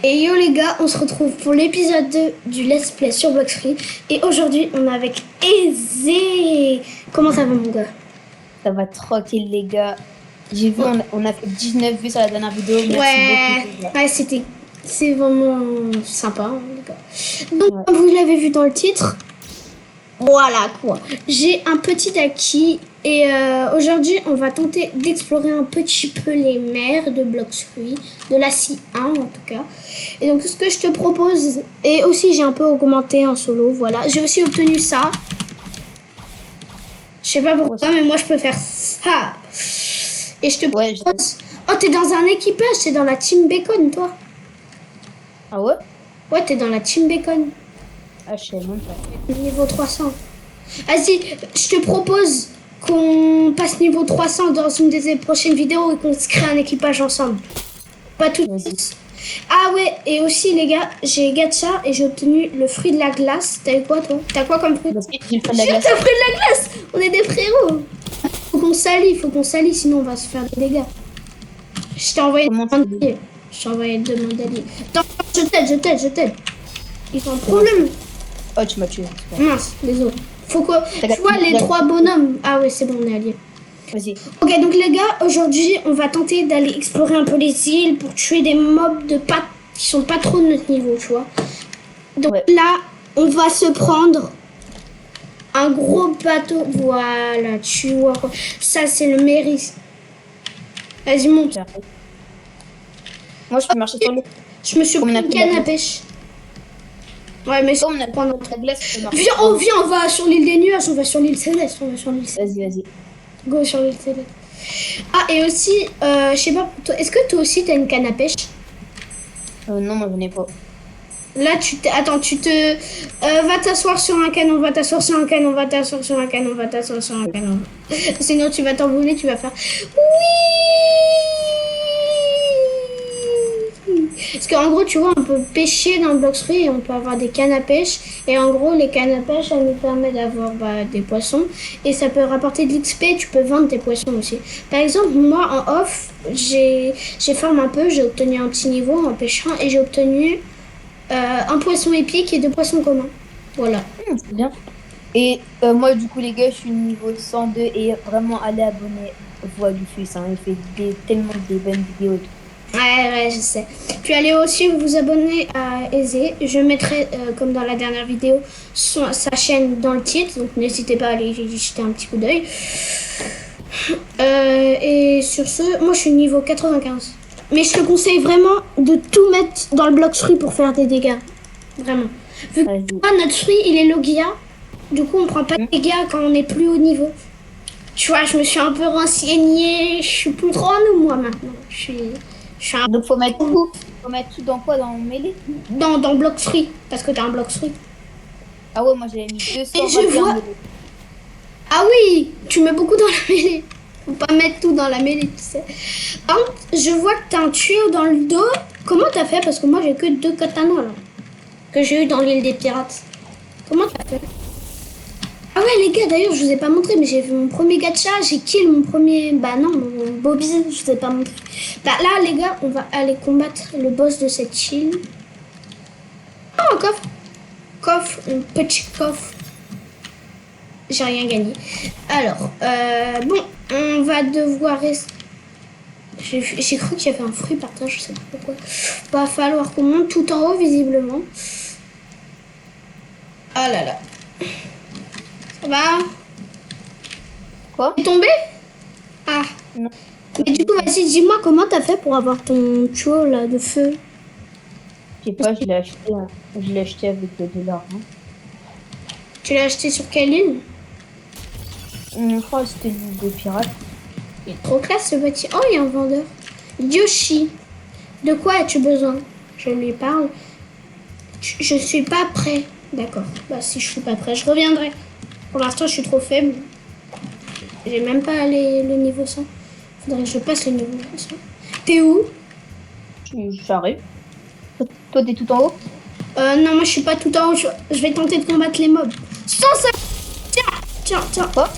Et yo les gars, on se retrouve pour l'épisode 2 du Let's Play sur Bloxfree. Et aujourd'hui, on est avec Aizé. Comment ça va mon gars? Ça va tranquille les gars. J'ai vu, on a fait 19 vues sur la dernière vidéo. Merci Ouais, beaucoup les gars. ouais, c'est vraiment sympa hein, les gars. Donc Ouais. comme vous l'avez vu dans le titre, voilà quoi. J'ai un petit acquis et aujourd'hui on va tenter d'explorer un petit peu les mers de Bloxfree, de la C1 en tout cas. Et donc ce que je te propose, et aussi j'ai un peu augmenté en solo, voilà. J'ai aussi obtenu ça. Je sais pas pourquoi, mais moi je peux faire ça. Et je te propose... Oh, t'es dans un équipage, t'es dans la team Bacon toi. Ah ouais? Ouais, t'es dans la team Bacon. Ah je sais même pas. Niveau 300. Vas-y, je te propose qu'on passe niveau 300 dans une des prochaines vidéos et qu'on se crée un équipage ensemble. Pas tout de suite. Ah ouais, et aussi les gars, j'ai gacha et j'ai obtenu le fruit de la glace. T'as eu quoi toi? T'as quoi comme fruit? J'ai le fruit de la glace. J'ai le fruit de la glace. On est des frérots. Faut qu'on salit, sinon on va se faire des dégâts. Je t'ai envoyé deux mandaliers. Attends, je t'aide. Ils ont un problème. Oh tu m'as tué. Mince, désolé. Faut que... Tu vois les trois bonhommes. Ah ouais, c'est bon, on est alliés. Vas-y. Ok, donc les gars, aujourd'hui, on va tenter d'aller explorer un peu les îles pour tuer des mobs qui sont pas trop de notre niveau, tu vois. Donc là, on va se prendre un gros bateau. Voilà, tu vois quoi. Ça, c'est le mérite. Vas-y, monte. Moi, je peux marcher sur l'eau. Je me suis pris une canne à pêche. Ouais, mais on a pas notre glace. Viens, on va sur l'île des nuages, on va sur l'île céleste. Vas-y. Go sur l'île céleste. Ah, et aussi, je sais pas, est-ce que toi aussi t'as une canne à pêche? Non, moi j'en ai pas. Là, attends, va t'asseoir sur un canon, va t'asseoir sur un canon, va t'asseoir sur un canon, va t'asseoir sur un canon. Sinon, tu vas t'envoler, tu vas faire... Oui. Parce qu'en gros, tu vois, on peut pêcher dans le Bloxfree et on peut avoir des cannes à pêche. Et en gros, les cannes à pêche, ça nous permet d'avoir des poissons. Et ça peut rapporter de l'XP, tu peux vendre tes poissons aussi. Par exemple, moi, en off, j'ai farmé un peu, j'ai obtenu un petit niveau en pêchant et j'ai obtenu... un poisson épique et deux poissons communs. Voilà. C'est bien. Et moi, du coup, les gars, je suis niveau 102 et vraiment, allez abonner Voix du Suisse. Hein. Il fait tellement des bonnes vidéos. Ouais, je sais. Puis allez aussi vous abonner à Aizé. Je mettrai, comme dans la dernière vidéo, sa chaîne dans le titre. Donc n'hésitez pas à aller y jeter un petit coup d'œil. Et sur ce, moi je suis niveau 95. Mais je te conseille vraiment de tout mettre dans le Bloxfree pour faire des dégâts. Vraiment. Vu que notre fruit, il est Logia. Du coup, on prend pas de dégâts quand on est plus haut niveau. Tu vois, je me suis un peu renseignée. Je suis plus trop en nous, moi, maintenant. Je suis un... Donc, faut mettre tout dans quoi? Dans mêlée? Dans Bloxfree. Parce que t'as un Bloxfree. Ah ouais, moi j'avais mis 200. Et je vois... Ah oui, tu mets beaucoup dans la mêlée. Faut pas mettre tout dans la mêlée, tu sais. Par contre, je vois que t'as un tuyau dans le dos. Comment t'as fait? Parce que moi, j'ai que 2 katanas, là. Que j'ai eu dans l'île des pirates. Comment t'as fait? Ah ouais, les gars, d'ailleurs, je vous ai pas montré, mais j'ai fait mon premier gacha. J'ai kill mon premier... Bah non, mon Bobby, je vous ai pas montré. Bah là, les gars, on va aller combattre le boss de cette île. Oh, un coffre. Un petit coffre. J'ai rien gagné. Alors, bon, on va devoir rester... J'ai cru qu'il y avait un fruit par terre, je sais pas pourquoi. Va falloir qu'on monte tout en haut, visiblement. Ah là là. Ça va? Quoi? T'es tombé? Ah. Non. Mais du coup, vas-y, dis-moi comment t'as fait pour avoir ton tuyau là de feu? Je sais pas, je l'ai acheté avec de l'argent. Tu l'as acheté sur quelle île? Je crois que c'était l'île des pirates. Il est trop classe ce petit. Oh, il y a un vendeur. Yoshi, de quoi as-tu besoin? Je lui parle. Je suis pas prêt. D'accord. Bah si je suis pas prêt, je reviendrai. Pour l'instant, je suis trop faible. J'ai même pas le niveau 100. Faudrait que je passe le niveau 100. T'es où? J'arrive. Toi, t'es tout en haut? Non, moi je suis pas tout en haut. Je vais tenter de combattre les mobs. Sans ça. Tiens. Quoi?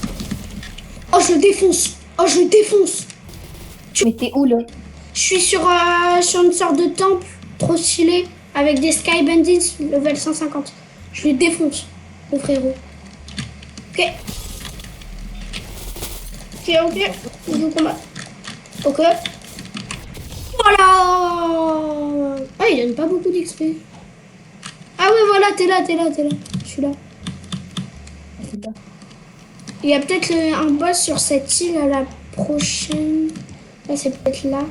Oh, je défonce. Mais t'es où là? Je suis sur une sorte de temple trop stylé. Avec des Sky Bandits, level 150. Je les défonce, le frérot. Ok. Ok. Je combat. Ok. Voilà. Ah, il donne pas beaucoup d'XP. Ah ouais, voilà, t'es là. Je suis là. Il y a peut-être un boss sur cette île à la prochaine. Là, c'est peut-être là.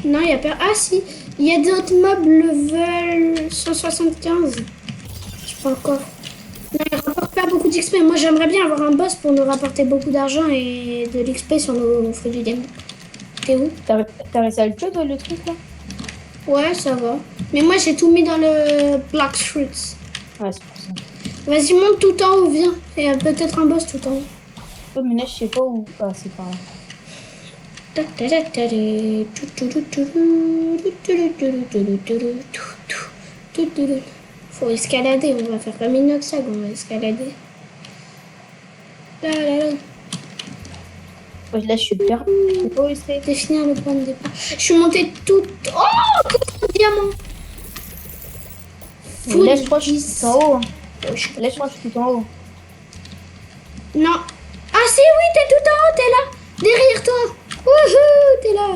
Non, il y a pas... Ah si, il y a d'autres mobs level 175. Je pas encore. Non, il rapporte pas beaucoup d'XP. Moi, j'aimerais bien avoir un boss pour nous rapporter beaucoup d'argent et de l'XP sur nos fruits du game. T'es où? T'as réussi à le tuer, toi, le truc, là? Ouais, ça va. Mais moi, j'ai tout mis dans le Black Fruits. Ouais, c'est pour ça. Vas-y, monte tout en haut, viens. Il y a peut-être un boss tout en haut. Oh, mais là, je sais pas où... Ah, c'est par là. Faut escalader, on va faire comme Inoxag, on va escalader. Là. Ouais, là, je suis perdu. Je sais pas où c'est. Définir le point de départ. Je suis montée toute... Oh, que de diamants. Là, je crois que je suis tout en haut. Là, je crois que je suis tout en haut. Non. Ah si, oui, t'es tout en haut, t'es là. Derrière toi. Wouhou, t'es là.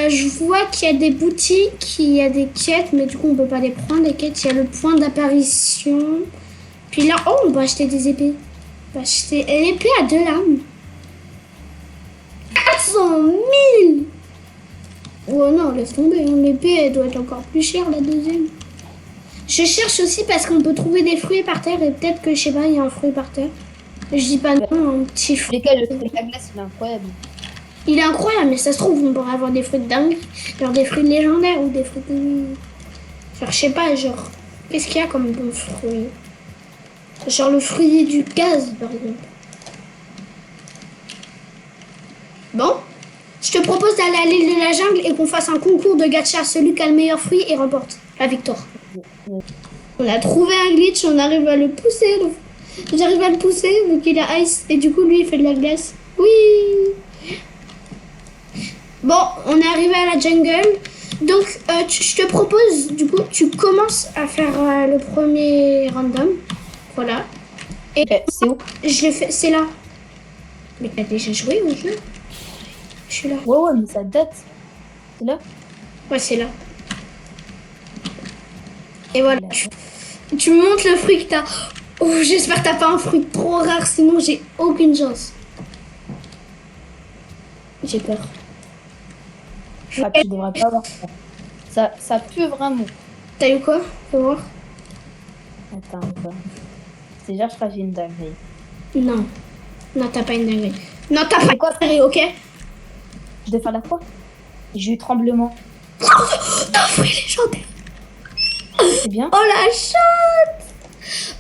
Je vois qu'il y a des boutiques, il y a des quêtes, mais du coup, on peut pas les prendre, les quêtes. Il y a le point d'apparition. Puis là, oh, on peut acheter des épées. On peut acheter l'épée à 2 lames. 400 000. Oh non, laisse tomber. L'épée, elle doit être encore plus chère, la deuxième. Je cherche aussi parce qu'on peut trouver des fruits par terre et peut-être que, je sais pas, il y a un fruit par terre. Je dis pas non, un petit fruit. Le fruit de la glace, il est incroyable. Il est incroyable, mais ça se trouve, on pourrait avoir des fruits de dingue. Genre des fruits légendaires ou des fruits de... Genre, je sais pas, genre... Qu'est-ce qu'il y a comme bon fruit? Genre le fruit du gaz, par exemple. Bon. Je te propose d'aller à l'île de la jungle et qu'on fasse un concours de gacha. Celui qui a le meilleur fruit et remporte la victoire. On a trouvé un glitch, on arrive à le pousser. J'arrive à le pousser, donc il a ice. Et du coup, lui, il fait de la glace. Oui. Bon, on est arrivé à la jungle. Donc, je te propose, du coup, tu commences à faire le premier random. Voilà. Et c'est où? Je le fais, c'est là. Mais t'as déjà joué au jeu? Je suis là. Ouais, mais ça date. C'est là? Ouais, c'est là. Et voilà. Tu me montres le fruit que t'as. Oh, j'espère que t'as pas un fruit trop rare, sinon j'ai aucune chance. J'ai peur. Ah, tu devrais pas avoir ça. Ça pue vraiment. T'as eu quoi? Fais voir. Attends, déjà, je crois que j'ai une dinguerie. Non. Non, t'as pas une dinguerie. Non, t'as pas quoi, une dinguerie, ok? Je vais faire la quoi? J'ai eu tremblement. T'as un fruit légendaire. C'est bien? Oh la chatte!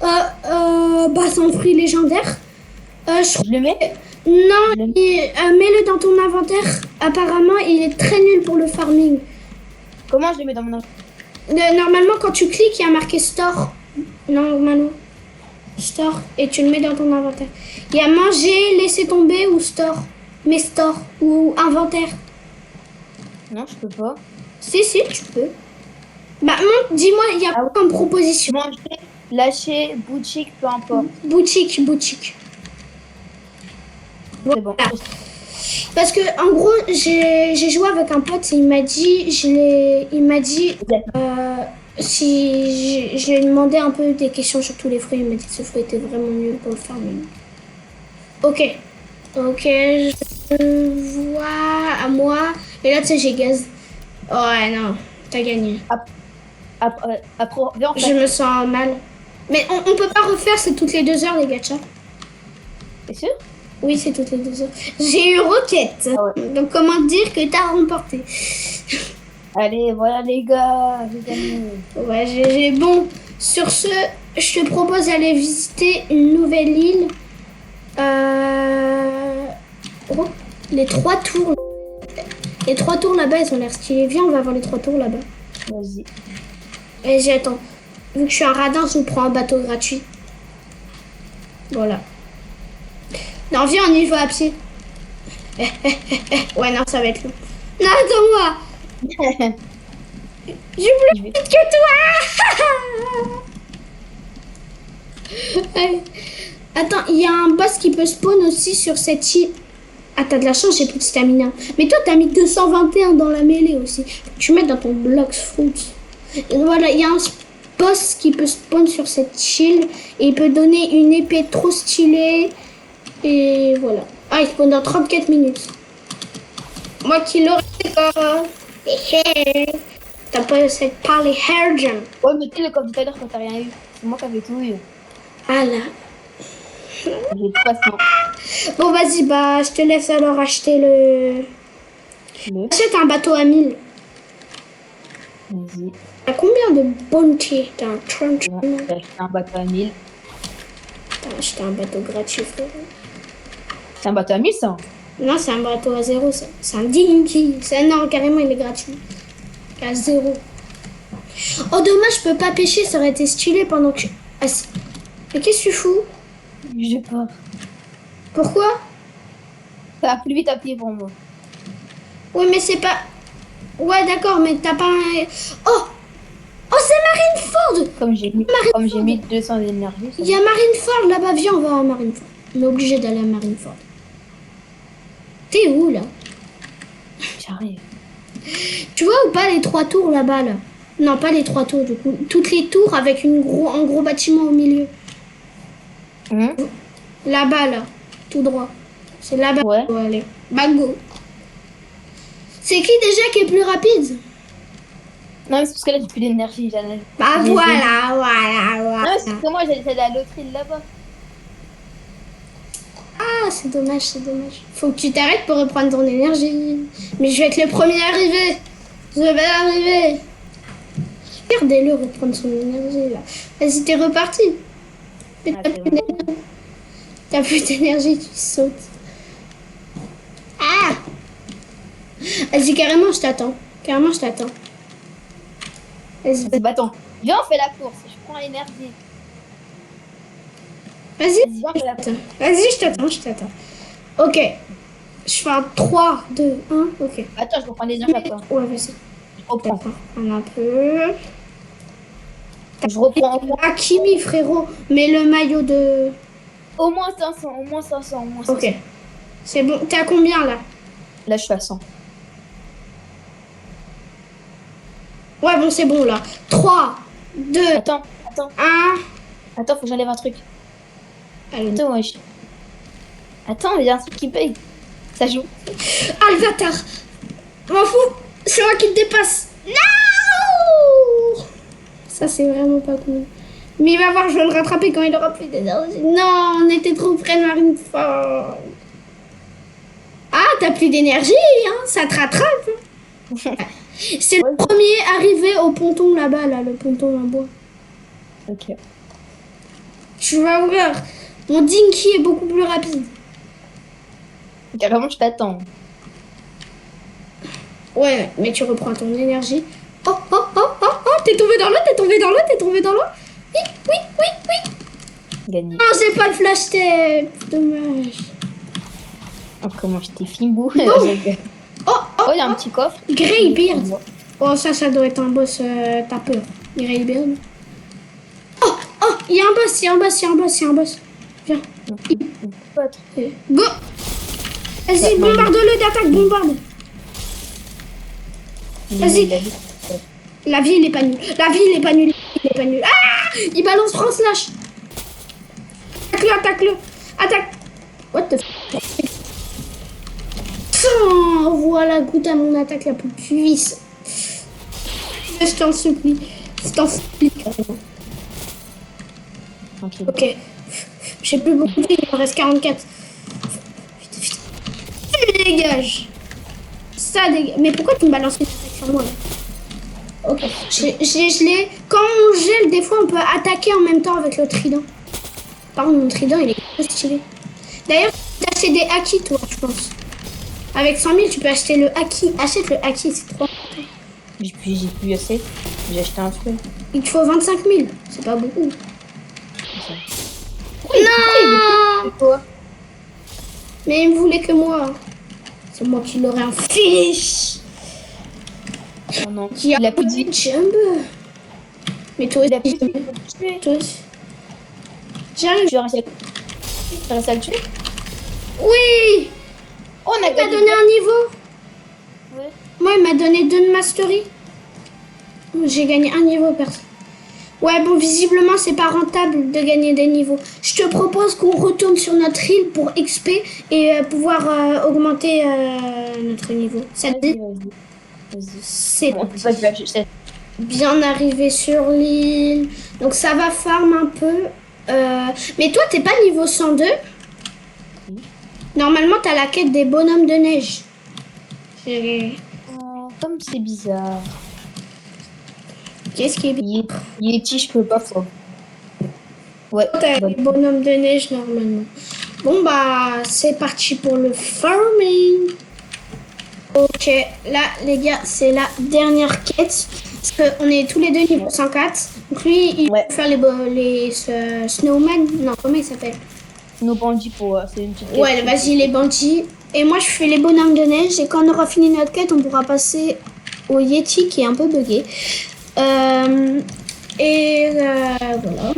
Bah c'est un fruit légendaire. Je le mets? Non, mets-le dans ton inventaire. Apparemment, il est très nul pour le farming. Comment je le mets dans mon inventaire? Normalement, quand tu cliques, il y a marqué store. Normalement. Store. Et tu le mets dans ton inventaire. Il y a manger, laisser tomber ou store. Mais store ou inventaire. Non, je peux pas. Si, tu peux. Bah, dis-moi, il y a quoi comme proposition? Manger, lâcher, boutique, peu importe. Boutique. C'est bon. Parce que en gros, j'ai joué avec un pote et il m'a dit, si je lui ai demandé un peu des questions sur tous les fruits, il m'a dit que ce fruit était vraiment nul pour le farming. Ok, je vois à moi. Et là, tu sais, j'ai gaz. Ouais, non, t'as gagné. Après, viens, Je me sens mal. Mais on peut pas refaire, c'est toutes les 2 heures les gachas. T'es sûr? Oui, c'est toutes les 2 heures. J'ai eu Roquette. Ah ouais. Donc, comment dire que t'as remporté? Allez, voilà les gars, j'ai gagné. Ouais, j'ai bon. Sur ce, je te propose d'aller visiter une nouvelle île. Oh, les 3 tours. Les 3 tours là-bas, ils ont l'air stylés. Viens, on va voir les 3 tours là-bas. Vas-y. Et j'attends. Vu que je suis un radin, je vous prends un bateau gratuit. Voilà. Non, viens, on y va à pied. Ouais, non, ça va être long. Non, attends-moi. J'ai plus Je vais- vite que toi. Allez. Attends, il y a un boss qui peut spawn aussi sur cette île. Ah, t'as de la chance, j'ai plus de stamina. Mais toi, t'as mis 221 dans la mêlée aussi. Tu mets dans ton bloc fruit. Et voilà, il y a un boss qui peut spawn sur cette île. Et il peut donner une épée trop stylée. Et voilà. Ah, il spawn dans 34 minutes. Moi qui l'aurais encore. T'as pas essayé de parler Hergen. Ouais, mais tu sais, comme tout à l'heure, quand t'as rien eu, c'est moi qui avais tout eu. Ah là. J'ai 300. Bon, vas-y, bah, je te laisse alors acheter le. Le. Achète un bateau à 1000. Vas-y. T'as combien de bounty? T'as un 30. Bon, j'ai acheté un bateau à 1000. T'as acheté un bateau gratuit, frérot. C'est un bateau à 1100. Non, c'est un bateau à 0, ça. C'est un dinky. C'est non, carrément, il est gratuit. À 0. Oh, dommage, je peux pas pêcher, ça aurait été stylé pendant que je. Ah, si. Mais qu'est-ce que tu fous? J'ai peur. Pourquoi? Ça va plus vite à pied pour moi. Ouais, mais c'est pas. Ouais, d'accord, mais t'as pas un. Oh! Oh, c'est Marineford! Comme j'ai mis 200 d'énergie. Il y a Marineford là-bas, viens, on va à Marineford. On est obligé d'aller à Marineford. T'es où là? J'arrive. Tu vois ou pas les 3 tours là-bas là? Non, pas les 3 tours du coup. Toutes les tours avec un gros bâtiment au milieu. Là-bas là, tout droit. C'est là-bas Ouais. qu'il faut aller. Bah go. C'est qui déjà qui est plus rapide? Non, mais c'est parce que là, j'ai plus d'énergie. Bah J'ai- voilà. Non, mais c'est parce que moi, j'allais à l'autre île là-bas. Ah, c'est dommage, c'est dommage. Faut que tu t'arrêtes pour reprendre ton énergie. Mais je vais être le premier arrivé. Je vais arriver. Regardez-le reprendre son énergie là. Vas-y, t'es reparti. Mais Ah, t'as c'est plus bon. d'énergie. T'as plus d'énergie, tu sautes. Ah! Vas-y, carrément, je t'attends. Carrément, je t'attends. Vas-y, Vas-y, bâton. Viens, on fait la course. Je prends l'énergie. vas-y. Vas-y, viens, on fait la course. Vas-y, je t'attends, je t'attends. Ok. Je fais un 3, 2, 1. Ok. Attends, je reprends l'énergie après. Ouais, vas-y. Je reprends. D'accord. Un peu. Je reprends Hakimi, frérot. Mais le maillot de. au moins 500, au moins 500, au moins 500. Ok. C'est bon. T'es à combien là? Là, je suis à 100. Ouais, bon, c'est bon là. 3, 2, Attends, 1. faut que j'enlève un truc. Allez. Attends, wesh. Attends, il y a un truc qui paye. Ça joue. Ah, le bâtard. M'en fous. C'est moi qui te dépasse. Non. Ça, c'est vraiment pas cool. Mais il va voir, je vais le rattraper quand il aura plus d'énergie. Non, on était trop près de Marineford. Ah, t'as plus d'énergie, hein? Ça te rattrape. C'est le premier arrivé au ponton là-bas, là, le ponton en bois. Ok. Tu vas voir. Mon Dinky est beaucoup plus rapide. Carrément, je t'attends. Ouais, mais tu reprends ton énergie. Oh, oh, oh, oh, oh, t'es tombé dans l'eau, t'es tombé dans l'eau, t'es tombé dans l'eau. Oui, oui, oui, oui. Gagné. Non, j'ai pas le flash tape. Dommage. Oh, comment je t'ai fimbou. Oh, oh, Oh, il y a un petit coffre. Greybeard. Oh, ça doit être un boss tapeur. Greybeard. Oh, oh, il y a un boss, il y a un boss, il y a un boss, il y a un boss. Viens. Go. Vas-y, bombarde-le d'attaque, bombarde. Vas-y. La vie, il est pas nulle. La vie, il est pas nul. Il est pas nul. Ah, il balance France Slash. Attaque-le, attaque-le. Attaque. What the fuck. Voilà, goûte à mon attaque la plus puissante. Je t'en supplie. Je t'en supplie. Ok. J'ai plus beaucoup de vie, il me reste 44. Vite. Dégage. Ça dégage. Mais pourquoi tu me balances une attaque sur moi là? Ok. Je l'ai. Quand on gèle, des fois on peut attaquer en même temps avec le trident. Par contre, mon trident il est trop stylé. D'ailleurs, tu peux acheter des hacks, toi, je pense. Avec 100 000, tu peux acheter le haki. Achète le haki, c'est trop. J'ai plus assez. J'ai acheté un truc. Il te faut 25 000. C'est pas beaucoup. Oui, Non. toi. Mais il me voulait que moi. C'est moi qui l'aurais en fiche. Oh non. Qui a Il a plus de vie. jump. Mais toi Il a plus aussi. de vie. Faut le tuer. Toi aussi. J'arrive. Tu restes à le tuer. Oui! Oh, on a Il m'a gagné. donné un niveau. Ouais. Moi, il m'a donné 2 de mastery. J'ai gagné un niveau, perso. Ouais, bon, visiblement, c'est pas rentable de gagner des niveaux. Je te propose qu'on retourne sur notre île pour XP et pouvoir augmenter notre niveau. Ça te dit? Vas-y. C'est Bon, c'est pas que je sais. bien arrivé sur l'île. Donc, ça va farm un peu. Mais toi, t'es pas niveau 102? Normalement, t'as la quête des bonhommes de neige. Oh, comme c'est bizarre. Qu'est-ce qui est bien? Yeti, je peux pas fort. Ouais. T'as Bon. les bonhommes de neige normalement. Bon bah c'est parti pour le farming. Ok, là les gars, c'est la dernière quête. Parce qu'on est tous les deux niveau 104. Donc lui, il Ouais. peut faire les snowman. Non, comment il s'appelle? Nos bandits pour c'est une petite Ouais, quête. vas-y les bandits. Et moi je fais les bonhommes de neige. Et quand on aura fini notre quête, on pourra passer au Yeti qui est un peu bugué. Voilà.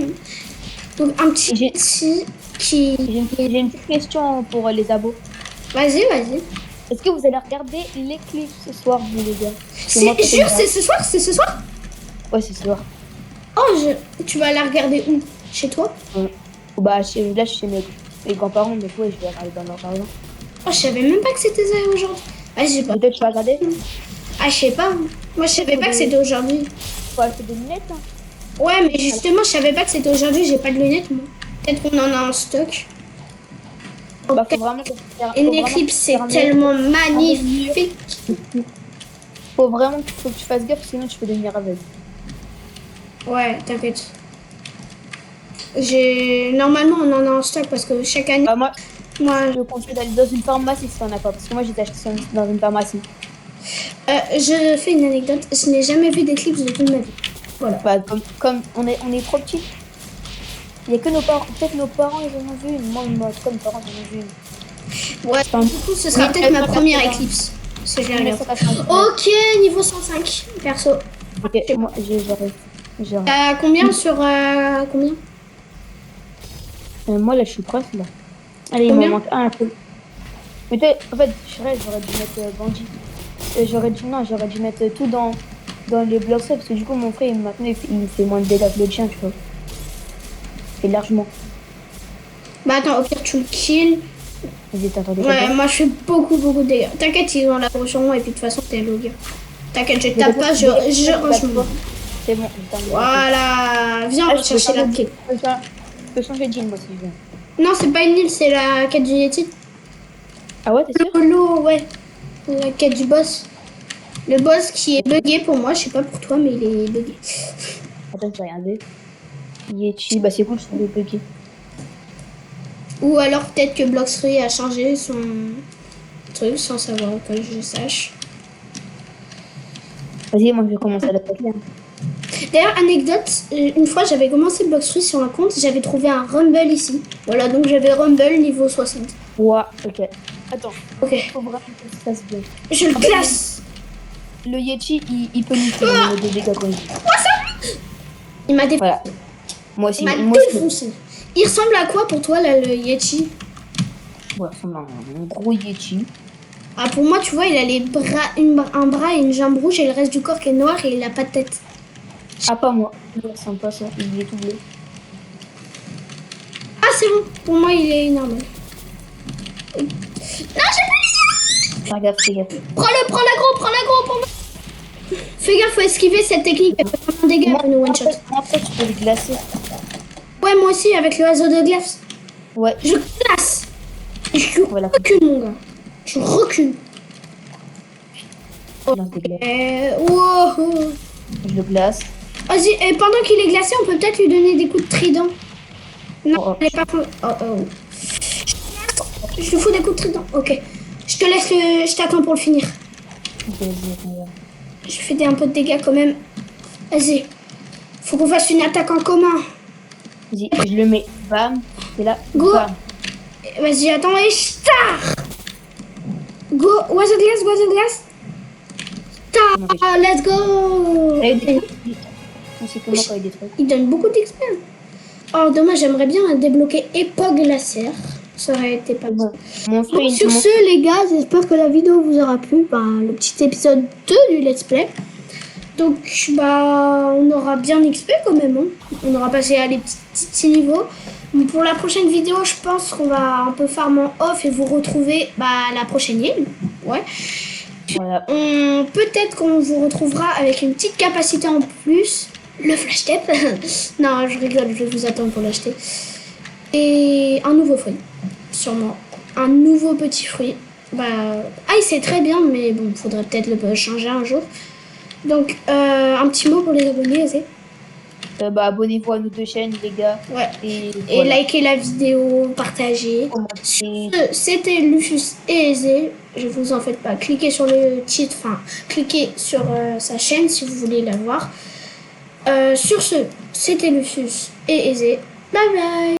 Donc un petit J'ai- Yeti qui... J'ai une petite question pour les abos. Vas-y, vas-y. Est-ce que vous allez regarder l'éclipse ce soir, vous les gars? C'est jure, c'est ce soir, c'est ce soir. Ouais, c'est ce soir. Oh, tu vas la regarder où? Chez toi? Bah, là, je suis chez mes grands-parents, mais ouais, je vais regarder dans leur jardin. Oh, je savais même pas que c'était ça aujourd'hui. Ah, j'ai pas. Peut-être tu vas regarder. Ah, je sais pas. Moi, je savais pas que c'était aujourd'hui. Faut acheter des lunettes, hein. Ouais, mais justement, je savais pas que c'était aujourd'hui. J'ai pas de lunettes, moi. Peut-être qu'on en a en stock. Bah, faut vraiment Une éclipse, c'est tellement magnifique. Faut que tu fasses gaffe, sinon tu peux devenir aveugle. Ouais, t'inquiète. Normalement, on en a en stock parce que chaque année, Bah, moi, moi, je conseille d'aller dans une pharmacie si t'en as pas. Parce que moi, j'ai acheté ça dans une pharmacie. je fais une anecdote. Je n'ai jamais vu d'éclipse de toute ma vie. Voilà. Bah, comme on est trop petits. Il y a que nos parents. Peut-être nos parents, ils en ont vu une. Moi, comme mes parents, ils en ont vu une. Ouais, Enfin, du coup, ce sera oui, peut-être ma 1980. première éclipse. Si je la regarde. 1980. Ok, niveau 105, perso. Ok, moi, j'aurais. T'as combien sur combien? Moi, là, je suis proche, là. Allez, il Combien? m'en manque un peu. Mais en fait, j'aurais dû mettre bandit. J'aurais dû mettre tout dans les blocs parce que du coup, mon frère, maintenant, il fait moins de dégâts que le tien, tu vois. Et largement. Bah attends, au pire, tu le kills. Vas-y, t'attendais Ouais, quelqu'un. moi je fais beaucoup de dégâts. T'inquiète, ils ont la sur moi et puis de toute façon, t'es log. T'inquiète, je tape pas, je range. C'est bon, je t'en Voilà, viens, on va chercher la quête. Je peux changer de jean, moi, si je veux. Non, c'est pas une île, c'est la quête du Yeti. Ah ouais, t'es sûr? L'eau, ouais. La quête du boss. Le boss qui est bugué pour moi, je sais pas pour toi, mais il est bugué. Attends, je vais regarder. Yeti, bah c'est cool, je suis bugué. Ou alors peut-être que Bloxfree a changé son truc sans savoir que je sache. Vas-y, moi je vais commencer à l'attaquer. D'ailleurs, anecdote, une fois j'avais commencé Bloxfree sur un compte, j'avais trouvé un Rumble ici. Voilà, donc j'avais Rumble niveau 60. Ouah, ok. Attends, Ok, faut vraiment que ça se fasse bien. je le classe. Le Yeti, il peut nous faire des dégâts quand même. Il m'a défoncé. Voilà. Moi aussi, Il m'a moi aussi. défoncé. Il ressemble à quoi pour toi, là, le Yeti? Ouais, ça ressemble à un gros Yeti. Ah, pour moi, tu vois, il a les bras, un bras et une jambe rouge et le reste du corps qui est noir et il a pas de tête. Ah, pas moi. Il ressemble pas ça, il est tout bleu. Ah, c'est bon. Pour moi, il est normal. Non, j'ai pas. Fais gaffe, fais gaffe. Prends-le, prends l'agro, prends-le. Fais gaffe, faut esquiver cette technique. Elle fait vraiment des dégâts, une one shot. En fait, tu peux le glacer. Ouais, moi aussi, avec le oiseau de glace. Ouais. Je glace. Je Voilà. recule, mon gars. Je recule. Je lance des glaces. Wow. Je le glace. Vas-y, et pendant qu'il est glacé, on peut peut-être lui donner des coups de trident. Non, Oh. elle est pas... Oh. Je lui fous des coups de trident. Ok. Je te laisse le... Je t'attends pour le finir. Je fais un peu de dégâts quand même. Vas-y. Faut qu'on fasse une attaque en commun. Vas-y, je le mets. Bam. Et là, Go. bam. Vas-y, attends, et star. Go. Oiseau de glace, oiseau de glace. Star. Ah, let's go. Avec des trucs. On sait comment avec des trucs. Il donne beaucoup d'XP. Oh, dommage, j'aimerais bien débloquer époque glaciaire. Ça aurait été pas mal. Mon frère, Bon, sur ce, les gars, j'espère que la vidéo vous aura plu. Le petit épisode 2 du Let's Play. Donc, on aura bien XP quand même. Hein. On aura passé à les petits niveaux. Mais pour la prochaine vidéo, je pense qu'on va un peu farm en off et vous retrouver la prochaine île. Ouais. Voilà. Peut-être qu'on vous retrouvera avec une petite capacité en plus. Le flash tape. Non, je rigole, je vais vous attendre pour l'acheter. Et un nouveau fruit. Sûrement. Un nouveau petit fruit. C'est très bien, mais bon, faudrait peut-être le changer un jour. Donc, un petit mot pour les abonnés, Azé. Abonnez-vous à nos deux chaînes, les gars. Ouais. Et voilà. Likez la vidéo, partagez. C'était Lucius et Azé. Je vous en faites pas. Cliquez sur le titre, cliquez sur sa chaîne si vous voulez la voir. Sur ce, c'était Lucius et Azé. Bye bye.